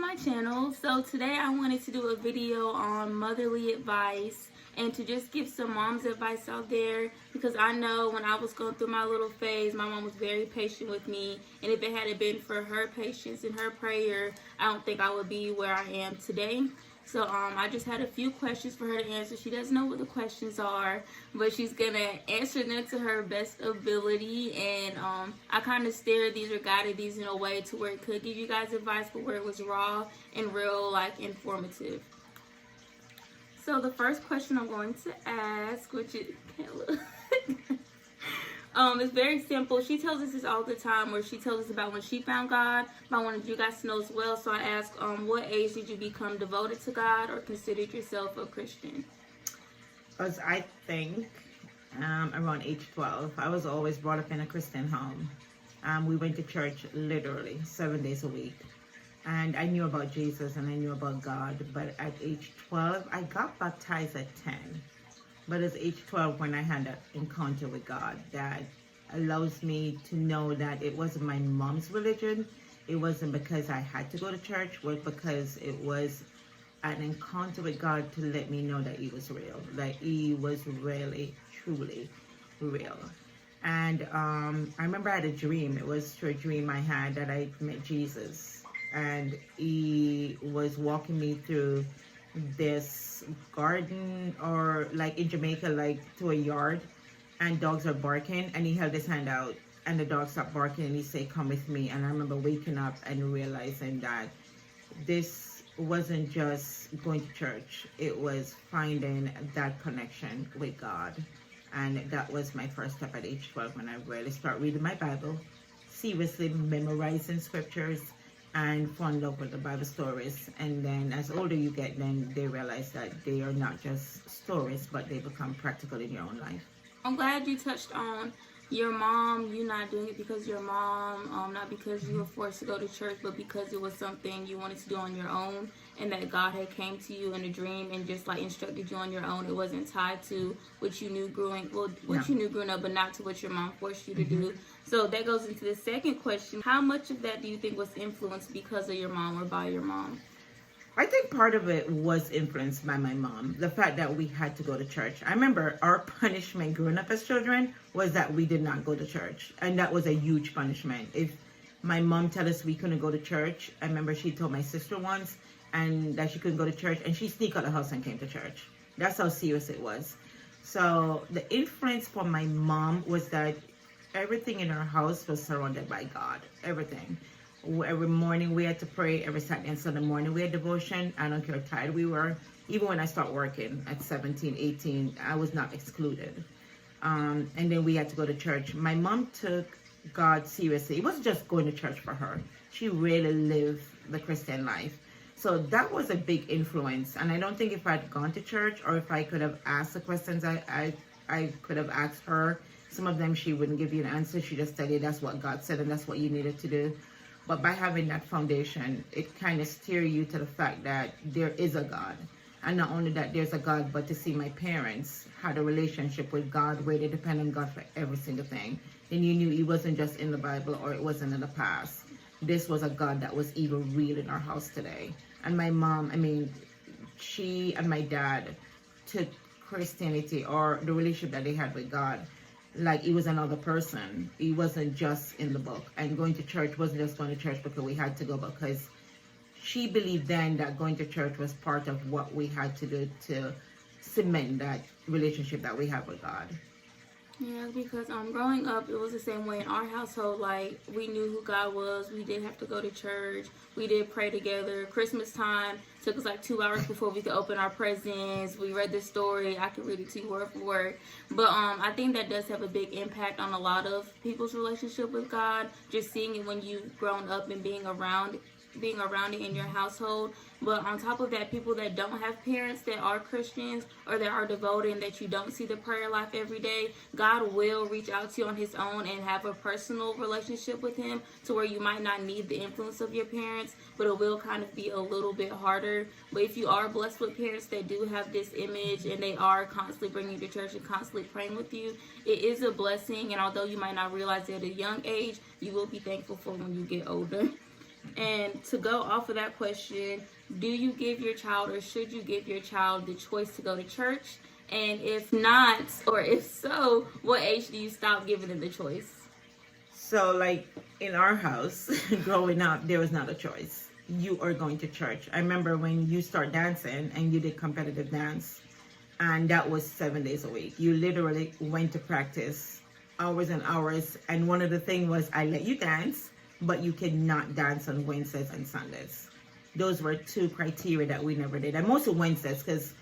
my channel. So today I wanted to do a video on motherly advice and to just give some mom's advice out there, because I know when I was going through my little phase, my mom was very patient with me, and if it hadn't been for her patience and her prayer, I don't think I would be where I am today. So I just had a few questions for her to answer. She doesn't know what the questions are, but she's gonna answer them to her best ability. And I kind of steered these or guided these in a way to where it could give you guys advice, but where it was raw and real, like informative. So the first question I'm going to ask, which is can't look. It's very simple. She tells us this all the time, where she tells us about when she found God. But I wanted you guys to know as well. So I asked, what age did you become devoted to God or considered yourself a Christian? Because I think around age 12, I was always brought up in a Christian home. We went to church literally 7 days a week. And I knew about Jesus and I knew about God. But at age 12, I got baptized at 10. But it's age 12 when I had that encounter with God that allows me to know that it wasn't my mom's religion. It wasn't because I had to go to church, but because it was an encounter with God to let me know that He was real, that He was really, truly real. And I remember I had a dream. It was through a dream I had that I met Jesus. And He was walking me through this garden, or like in Jamaica, like to a yard, and dogs are barking, and he held his hand out and the dog stopped barking and he said, "Come with me." And I remember waking up and realizing that this wasn't just going to church, it was finding that connection with God. And that was my first step at age 12, when I really start reading my Bible seriously, memorizing scriptures, and fall in love with the Bible stories. And then as older you get, then they realize that they are not just stories, but they become practical in your own life. I'm glad you touched on your mom, you not doing it because your mom, not because you were forced to go to church, but because it was something you wanted to do on your own, and that God had came to you in a dream and just like instructed you on your own. It wasn't tied to what you knew growing up, but not to what your mom forced you to do. So that goes into the second question. How much of that do you think was influenced because of your mom or by your mom? I think part of it was influenced by my mom. The fact that we had to go to church. I remember our punishment growing up as children was that we did not go to church. And that was a huge punishment. If my mom told us we couldn't go to church, I remember she told my sister once and that she couldn't go to church, and she sneaked out of the house and came to church. That's how serious it was. So the influence from my mom was that everything in our house was surrounded by God. Everything. Every morning we had to pray. Every Saturday and Sunday morning we had devotion. I don't care how tired we were. Even when I started working at 17, 18, I was not excluded. And then we had to go to church. My mom took God seriously. It wasn't just going to church for her. She really lived the Christian life. So that was a big influence. And I don't think if I'd gone to church, or if I could have asked the questions I could have asked her, some of them she wouldn't give you an answer. She just tell you that's what God said and that's what you needed to do. But by having that foundation, it kind of steer you to the fact that there is a God. And not only that there's a God, but to see my parents had a relationship with God where they depend on God for every single thing. Then you knew He wasn't just in the Bible, or it wasn't in the past. This was a God that was even real in our house today. And my mom, she and my dad took Christianity, or the relationship that they had with God, like He was another person. He wasn't just in the book. And going to church wasn't just going to church because we had to go, because she believed then that going to church was part of what we had to do to cement that relationship that we have with God. Yeah, because growing up, it was the same way in our household. Like, we knew who God was. We did have to go to church. We did pray together. Christmas time took us like 2 hours before we could open our presents. We read the story. I could read it to you word for word. But I think that does have a big impact on a lot of people's relationship with God. Just seeing it when you've grown up and being around it in your household. But on top of that, people that don't have parents that are Christians or that are devoted and that you don't see the prayer life every day, God will reach out to you on His own and have a personal relationship with Him, to where you might not need the influence of your parents, but it will kind of be a little bit harder. But if you are blessed with parents that do have this image and they are constantly bringing you to church and constantly praying with you, it is a blessing. And although you might not realize it at a young age, you will be thankful for when you get older. And to go off of that question, do you give your child or should you give your child the choice to go to church? And if not, or if so, what age do you stop giving them the choice? So, like in our house, growing up, there was not a choice. You are going to church. I remember when you start dancing and you did competitive dance, and that was 7 days a week. You literally went to practice hours and hours. And one of the things was, I let you dance, but you cannot dance on Wednesdays and Sundays. Those were two criteria that we never did. And mostly Wednesdays, because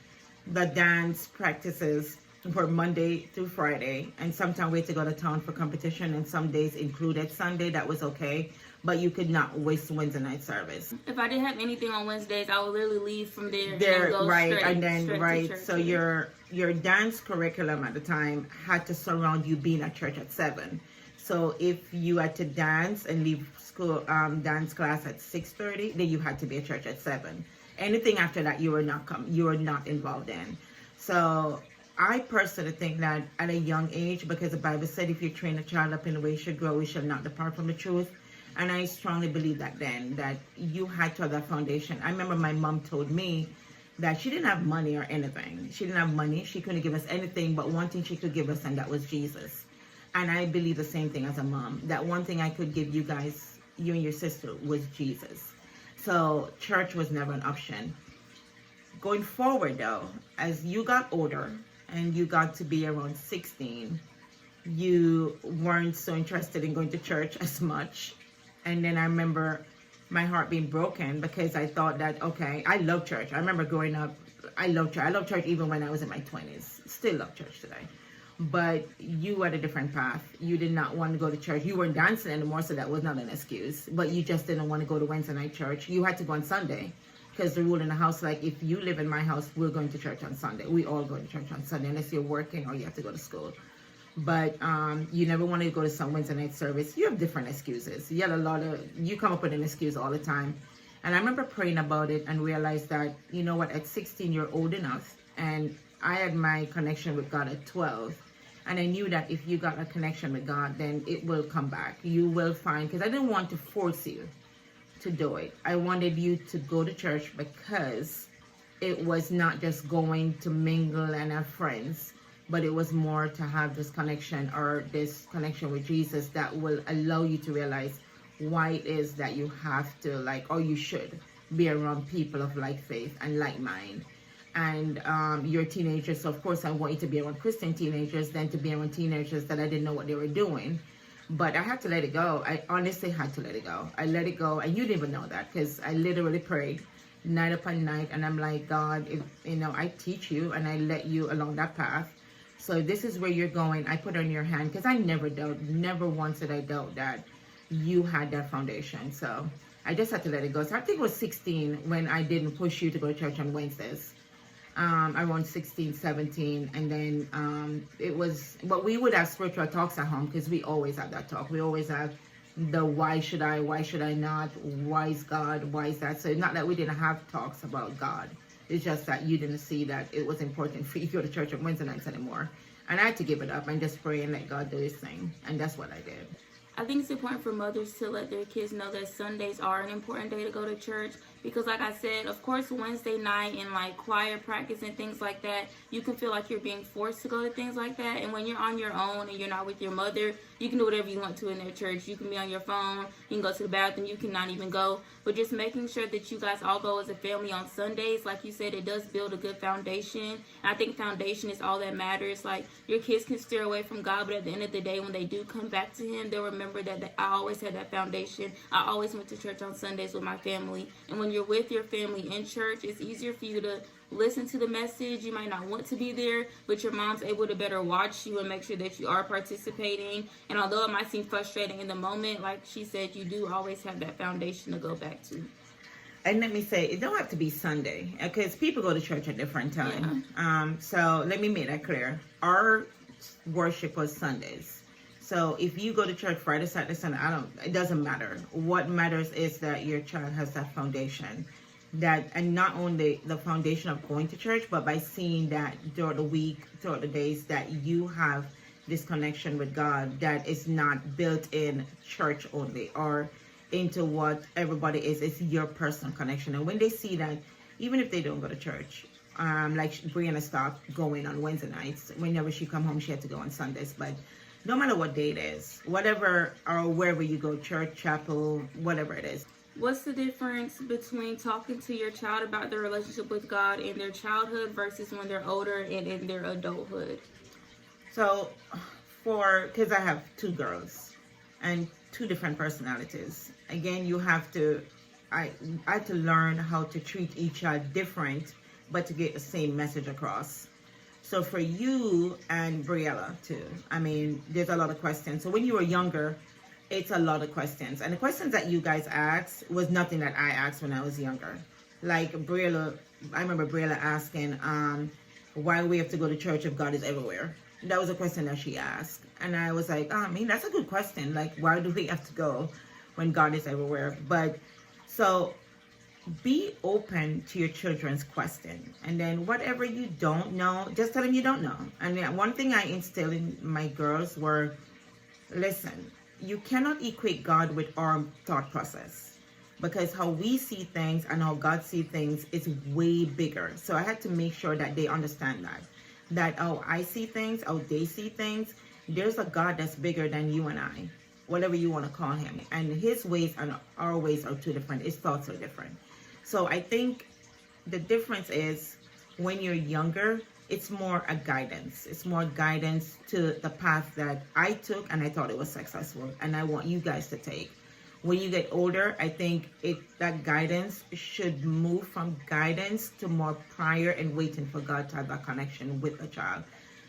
the dance practices for Monday through Friday, and sometimes we had to go to town for competition, and some days included Sunday. That was okay, but you could not waste Wednesday night service. If I didn't have anything on Wednesdays, I would literally leave from there and There, go right, straight, and then straight to right. church. So your dance curriculum at the time had to surround you being at church at 7. So if you had to dance and leave school dance class at 6:30, then you had to be at church at 7. Anything after that, you were not involved in. So I personally think that at a young age, because the Bible said, if you train a child up in the way he should grow, he shall not depart from the truth. And I strongly believe that then, that you had to have that foundation. I remember my mom told me that she didn't have money or anything. She didn't have money. She couldn't give us anything, but one thing she could give us, and that was Jesus. And I believe the same thing as a mom. That one thing I could give you guys, you and your sister, was Jesus. So church was never an option. Going forward though, as you got older and you got to be around 16, you weren't so interested in going to church as much. And then I remember my heart being broken, because I thought that, okay, I love church. I remember growing up, I love church. I love church even when I was in my 20s. Still love church today. But you had a different path. You did not want to go to church. You weren't dancing anymore, so that was not an excuse. But you just didn't want to go to Wednesday night church. You had to go on Sunday, because the rule in the house, like, if you live in my house, we're going to church on Sunday. We all go to church on Sunday, unless you're working or you have to go to school. But you never want to go to some Wednesday night service. You have different excuses. You had you come up with an excuse all the time. And I remember praying about it and realized that, you know what, at 16, you're old enough. And I had my connection with God at 12. And I knew that if you got a connection with God, then it will come back. You will find, because I didn't want to force you to do it. I wanted you to go to church because it was not just going to mingle and have friends, but it was more to have this connection, or this connection with Jesus, that will allow you to realize why it is that you have to, like, or you should be around people of like faith and like mind. And you're teenagers, so of course I want you to be around Christian teenagers than to be around teenagers that I didn't know what they were doing. But I had to let it go. I honestly had to let it go. I let it go, and you didn't even know that, because I literally prayed night upon night, and I'm like, God, if I teach you and I let you along that path. So this is where you're going. I put it in your hand, because I never once did I doubt that you had that foundation. So I just had to let it go. So I think it was 16 when I didn't push you to go to church on Wednesdays. Around 16, 17, and then it was, but we would have spiritual talks at home, because we always have that talk. We always have the why should I not, why is God, why is that. So it's not that we didn't have talks about God. It's just that you didn't see that it was important for you to go to church on Wednesday nights anymore. And I had to give it up and just pray and let God do his thing. And that's what I did. I think it's important for mothers to let their kids know that Sundays are an important day to go to church, because like I said, of course, Wednesday night and like choir practice and things like that, you can feel like you're being forced to go to things like that. And when you're on your own and you're not with your mother, you can do whatever you want to in their church. You can be on your phone, you can go to the bathroom, you cannot even go. But just making sure that you guys all go as a family on Sundays, like you said, it does build a good foundation. And I think foundation is all that matters. Like, your kids can steer away from God, but at the end of the day, when they do come back to him, they'll remember that I always had that foundation. I always went to church on Sundays with my family. And when you're with your family in church, it's easier for you to listen to the message. You might not want to be there, but your mom's able to better watch you and make sure that you are participating. And although it might seem frustrating in the moment, like she said, you do always have that foundation to go back to. And let me say, it don't have to be Sunday, because people go to church at different times. Yeah. So let me make that clear. Our worship was Sundays. So if you go to church Friday, Saturday, Sunday, it doesn't matter. What matters is that your child has that foundation. And not only the foundation of going to church, but by seeing that throughout the week, throughout the days, that you have this connection with God that is not built in church only, or into what everybody is. It's your personal connection. And when they see that, even if they don't go to church, like Brianna stopped going on Wednesday nights. Whenever she come home, she had to go on Sundays. But no matter what day it is, whatever or wherever you go, church, chapel, whatever it is. What's the difference between talking to your child about their relationship with God in their childhood versus when they're older and in their adulthood? So, because I have two girls and two different personalities. Again, I had to learn how to treat each child different, but to get the same message across. So for you and Briella too, I mean, there's a lot of questions. So when you were younger, it's a lot of questions. And the questions that you guys asked was nothing that I asked when I was younger. Like Briella, I remember Briella asking, why we have to go to church if God is everywhere? That was a question that she asked. And I was like, I mean, that's a good question. Like, why do we have to go when God is everywhere? But so be open to your children's question. And then whatever you don't know, just tell them you don't know. And then one thing I instilled in my girls were, listen, you cannot equate God with our thought process, because how we see things and how God sees things is way bigger. So I had to make sure that they understand that how I see things, how they see things, there's a God that's bigger than you and I, whatever you want to call him. And his ways and our ways are two different. His thoughts are different. So I think the difference is when you're younger, it's more a guidance. It's more guidance to the path that I took and I thought it was successful. And I want you guys to take. When you get older, I think that guidance should move from guidance to more prior and waiting for God to have that connection with the child.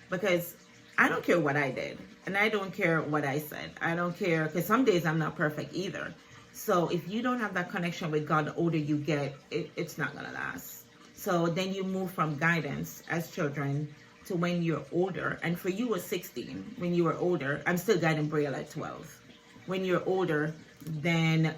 Because I don't care what I did. And I don't care what I said. I don't care, because some days I'm not perfect either. So if you don't have that connection with God, the older you get, it's not going to last. So then you move from guidance as children to when you're older. And for you at 16, when you were older, I'm still guiding Briella at 12. When you're older, then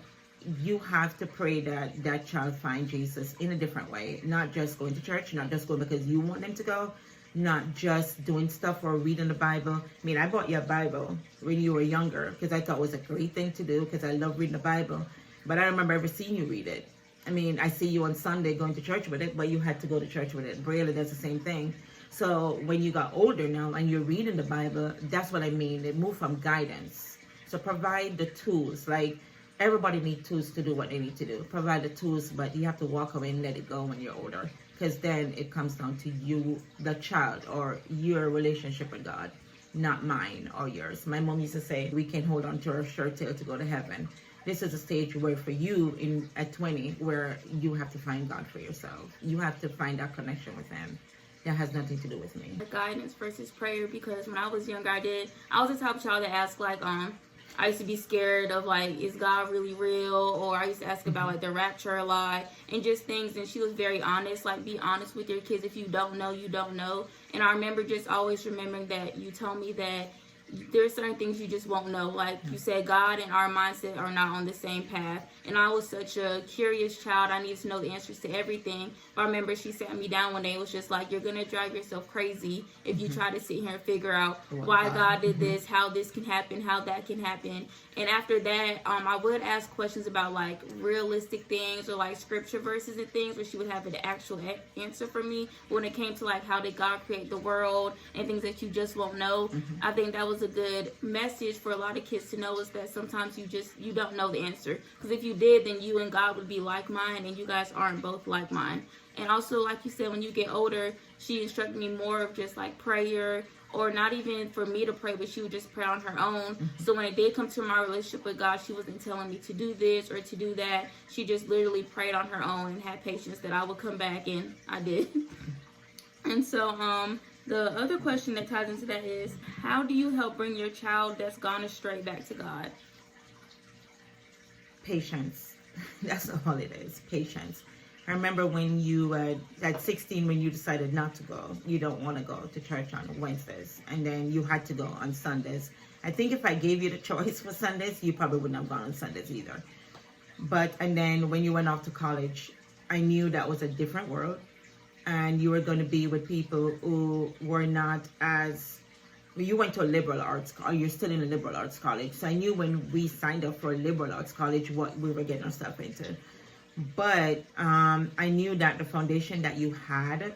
you have to pray that that child find Jesus in a different way. Not just going to church, not just going because you want them to go, not just doing stuff or reading the Bible. I mean, I bought you a Bible when you were younger because I thought it was a great thing to do because I love reading the Bible. But I don't remember ever seeing you read it. I mean, I see you on Sunday going to church with it, but you had to go to church with it. Briella does the same thing. So when you got older now and you're reading the Bible, that's what I mean. It moved from guidance. So provide the tools. Like, everybody needs tools to do what they need to do. Provide the tools, but you have to walk away and let it go when you're older. Because then it comes down to you, the child, or your relationship with God, not mine or yours. My mom used to say, we can hold on to our shirt tail to go to heaven. This is a stage where for you at 20, where you have to find God for yourself. You have to find that connection with him. That has nothing to do with me. Guidance versus prayer, because when I was younger, I was the type of child that asked, like, I used to be scared of, like, is God really real? Or I used to ask about, like, the rapture a lot and just things. And she was very honest, like, be honest with your kids. If you don't know, you don't know. And I remember just always remembering that you told me that there's certain things you just won't know. Like you said, God and our mindset are not on the same path. And I was such a curious child. I needed to know the answers to everything. But I remember she sat me down one day. It was just like, you're going to drive yourself crazy if you try to sit here and figure out why God did this, how this can happen, how that can happen. And after that, I would ask questions about, like, realistic things or, like, scripture verses and things where she would have an actual answer for me. When it came to, like, how did God create the world and things that you just won't know, I think that was a good message for a lot of kids to know, is that sometimes you don't know the answer. Because if you did, then you and God would be like mine, and you guys aren't both like mine. And also, like you said, when you get older, she instructed me more of just, like, prayer, or not even for me to pray, but she would just pray on her own. So when it did come to my relationship with God, she wasn't telling me to do this or to do that. She just literally prayed on her own and had patience that I would come back, and I did. And so the other question that ties into that is, how do you help bring your child that's gone astray back to God? Patience. That's all it is. Patience. I remember when you, at 16, when you decided not to go, you don't want to go to church on Wednesdays, and then you had to go on Sundays. I think if I gave you the choice for Sundays, you probably wouldn't have gone on Sundays either. And then when you went off to college, I knew that was a different world, and you were going to be with people who were not as you went to a liberal arts, or you're still in a liberal arts college. So I knew when we signed up for a liberal arts college what we were getting ourselves into. But I knew that the foundation that you had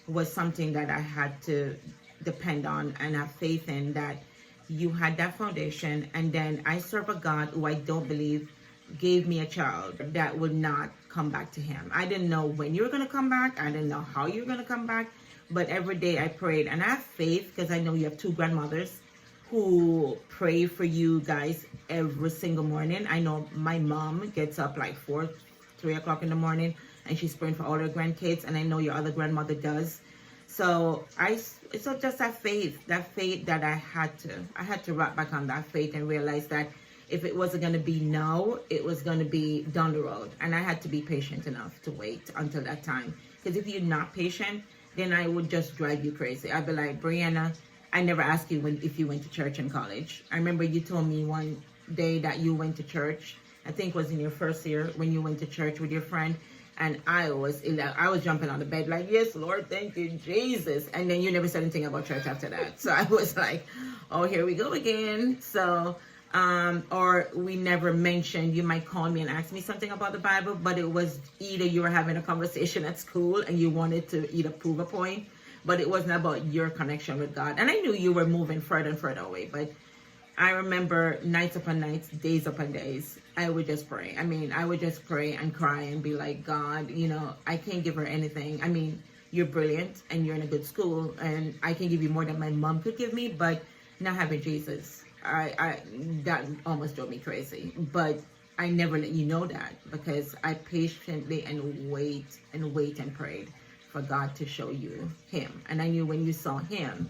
was something that I had to depend on and have faith in, that you had that foundation. And then I serve a God who I don't believe gave me a child that would not come back to him. I didn't know when you were going to come back. I didn't know how you were going to come back. But every day I prayed, and I have faith because I know you have two grandmothers who pray for you guys every single morning. I know my mom gets up like 3 o'clock in the morning, and she's praying for all her grandkids, and I know your other grandmother does. So it's just that faith that I had to wrap back on that faith and realize that if it wasn't going to be now, it was going to be down the road. And I had to be patient enough to wait until that time. Because if you're not patient, then I would just drive you crazy. I'd be like, Brianna, I never asked you if you went to church in college. I remember you told me one day that you went to church. I think it was in your first year when you went to church with your friend. And I was jumping on the bed like, yes, Lord, thank you, Jesus. And then you never said anything about church after that. So I was like, oh, here we go again. So, or we never mentioned, you might call me and ask me something about the Bible, but it was either you were having a conversation at school and you wanted to either prove a point, but it wasn't about your connection with God. And I knew you were moving further and further away, but I remember nights upon nights, days upon days, I would just pray. I mean, I would just pray and cry and be like, God, I can't give her anything. I mean, you're brilliant and you're in a good school and I can give you more than my mom could give me, but not having Jesus, I that almost drove me crazy. But I never let you know that because I patiently and wait and prayed for God to show you him. And I knew when you saw him,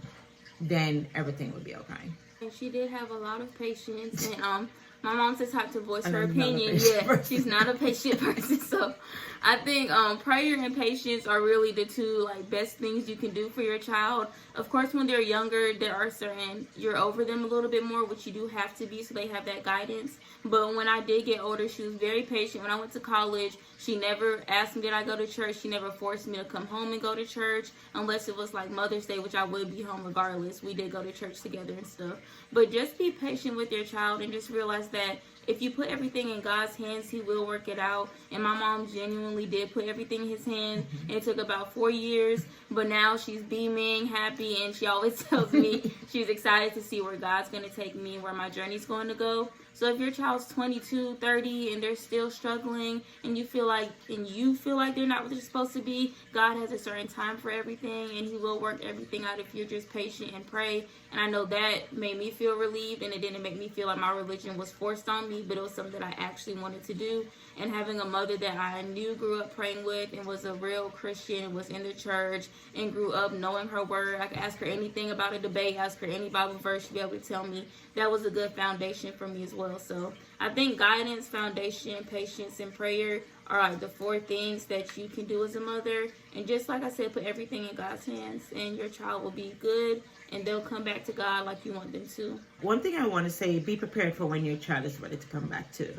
then everything would be okay. And she did have a lot of patience, and my mom's the type to voice her opinion. Yeah, she's not a patient person, so I think prayer and patience are really the two best things you can do for your child. Of course, when they're younger, there are certain, you're over them a little bit more, which you do have to be, so they have that guidance. But when I did get older, she was very patient. When I went to college, she never asked me did I go to church. She never forced me to come home and go to church, unless it was like Mother's Day, which I would be home regardless. We did go to church together and stuff. But just be patient with your child and just realize that if you put everything in God's hands, he will work it out. And my mom genuinely did put everything in his hands. And it took about 4 years. But now she's beaming, happy, and she always tells me she's excited to see where God's going to take me, where my journey's going to go. So if your child's 22, 30, and they're still struggling, and you feel like they're not where they're supposed to be, God has a certain time for everything, and he will work everything out if you're just patient and pray. And I know that made me feel relieved, and it didn't make me feel like my religion was forced on me, but it was something that I actually wanted to do. And having a mother that I knew grew up praying with and was a real Christian, was in the church, and grew up knowing her word. I could ask her anything about a debate, ask her any Bible verse, she'd be able to tell me. That was a good foundation for me as well. So I think guidance, foundation, patience, and prayer are the 4 things that you can do as a mother. And just like I said, put everything in God's hands, and your child will be good, and they'll come back to God like you want them to. One thing I want to say, be prepared for when your child is ready to come back too.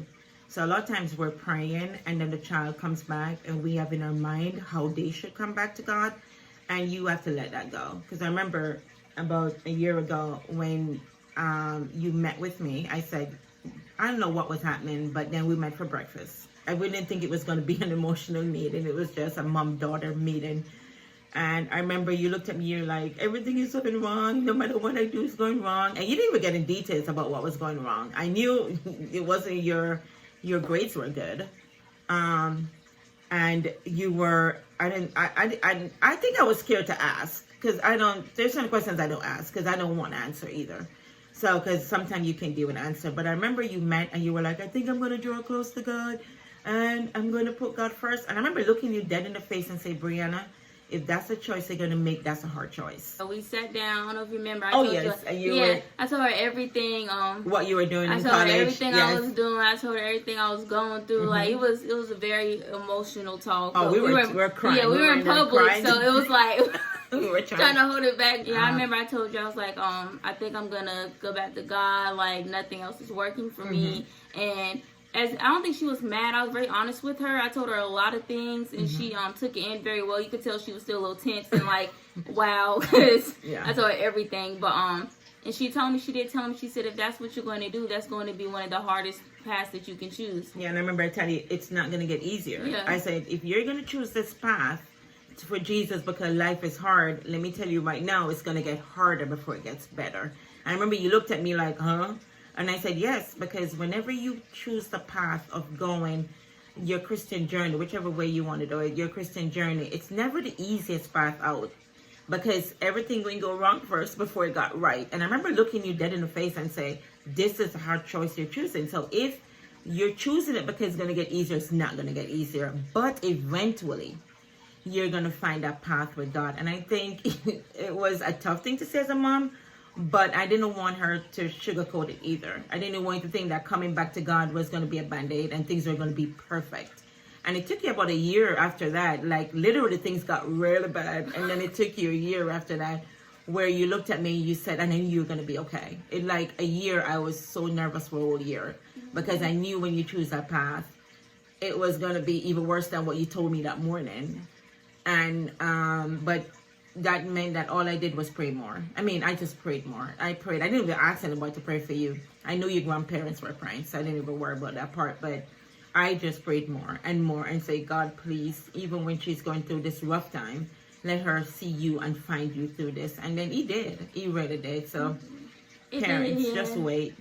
So a lot of times we're praying and then the child comes back and we have in our mind how they should come back to God, and you have to let that go. Because I remember about a year ago when you met with me, I said, I don't know what was happening, but then we met for breakfast. I didn't think it was going to be an emotional meeting. It was just a mom-daughter meeting. And I remember you looked at me, you're like, everything is going wrong. No matter what I do is going wrong. And you didn't even get in details about what was going wrong. I knew it wasn't your grades were good. And you were, I think I was scared to ask. Because there's certain questions I don't ask. Because I don't want to answer either. So, because sometimes you can give an answer. But I remember you met and you were like, I think I'm going to draw close to God. And I'm going to put God first. And I remember looking you dead in the face and say, Brianna, if that's a choice they're going to make, that's a hard choice. So we sat down. I don't know if you remember. I told her everything. What you were doing in college. I told her everything I was doing. I told her everything I was going through. Like, it was a very emotional talk. Oh, we were crying. Yeah, we were in public. So it was like... we were trying to hold it back. Yeah, I remember I told you, I was like, I think I'm going to go back to God. Like, nothing else is working for me. And... I don't think she was mad. I was very honest with her. I told her a lot of things, and she took it in very well. You could tell she was still a little tense and like, wow, because I told her everything. But And she told me, she did tell me, she said, if that's what you're going to do, that's going to be one of the hardest paths that you can choose. Yeah, and I remember I tell you, it's not going to get easier. Yeah. I said, if you're going to choose this path for Jesus because life is hard, let me tell you right now, it's going to get harder before it gets better. I remember you looked at me like, huh? And I said, yes, because whenever you choose the path of going your Christian journey, whichever way you want to do it, your Christian journey, it's never the easiest path out. Because everything going to go wrong first before it got right. And I remember looking you dead in the face and say, this is a hard choice you're choosing. So if you're choosing it because it's going to get easier, it's not going to get easier. But eventually, you're going to find that path with God. And I think it was a tough thing to say as a mom, but I didn't want her to sugarcoat it either. I didn't want to think that coming back to God was going to be a Band-Aid and things were going to be perfect. And it took you about a year after that, like literally things got really bad. And then it took you a year after that where you looked at me, you said, and I knew you were going to be okay. It like a year, I was so nervous for a whole year because I knew when you choose that path, it was going to be even worse than what you told me that morning. And, but that meant that all I did was pray more. I mean, I just prayed more. I prayed. I didn't even ask anybody to pray for you. I knew your grandparents were praying, so I didn't even worry about that part. But I just prayed more and say, God, please, even when she's going through this rough time, let her see you and find you through this. And then he did. He really did. So parents,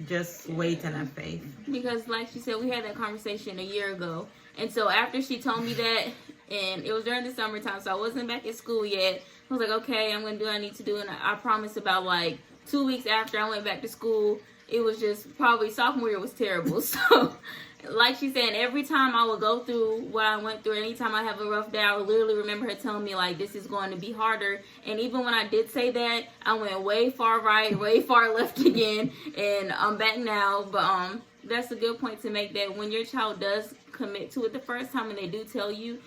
just wait and have faith. Because like she said, we had that conversation a year ago. And so after she told me that, and it was during the summertime, so I wasn't back at school yet. I was like, okay, I'm going to do what I need to do. And I promised about like 2 weeks after I went back to school, it was just probably sophomore year was terrible. So like she said, every time I would go through what I went through, anytime I have a rough day, I would literally remember her telling me, like, this is going to be harder. And even when I did say that, I went way far right, way far left again, and I'm back now. But that's a good point to make, that when your child does commit to it the first time and they do tell you,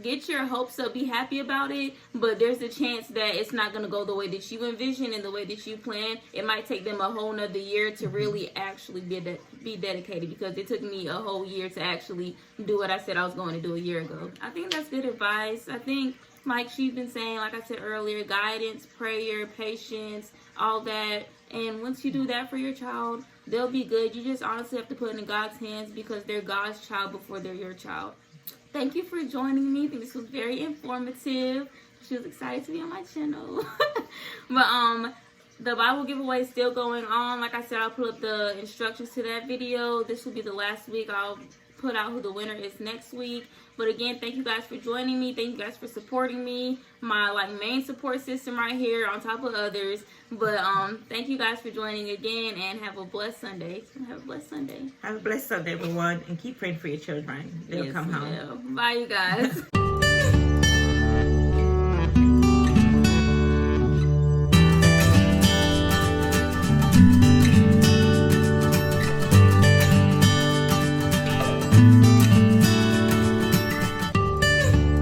get your hopes up, be happy about it, but there's a chance that it's not going to go the way that you envision and the way that you plan. It might take them a whole nother year to really actually be dedicated, because it took me a whole year to actually do what I said I was going to do a year ago. I think that's good advice. I think, like she's been saying, like I said earlier, guidance, prayer, patience, all that. And once you do that for your child, they'll be good. You just honestly have to put it in God's hands, because they're God's child before they're your child. Thank you for joining me. I think this was very informative. She was excited to be on my channel. But the Bible giveaway is still going on. Like I said, I'll put up the instructions to that video. This will be the last week. I'll put out who the winner is next week. But again, thank you guys for joining me. Thank you guys for supporting me. My main support system right here on top of others. But thank you guys for joining again, and have a blessed Sunday. Have a blessed Sunday. Have a blessed Sunday, everyone, and keep praying for your children. They'll come home. Bye, you guys.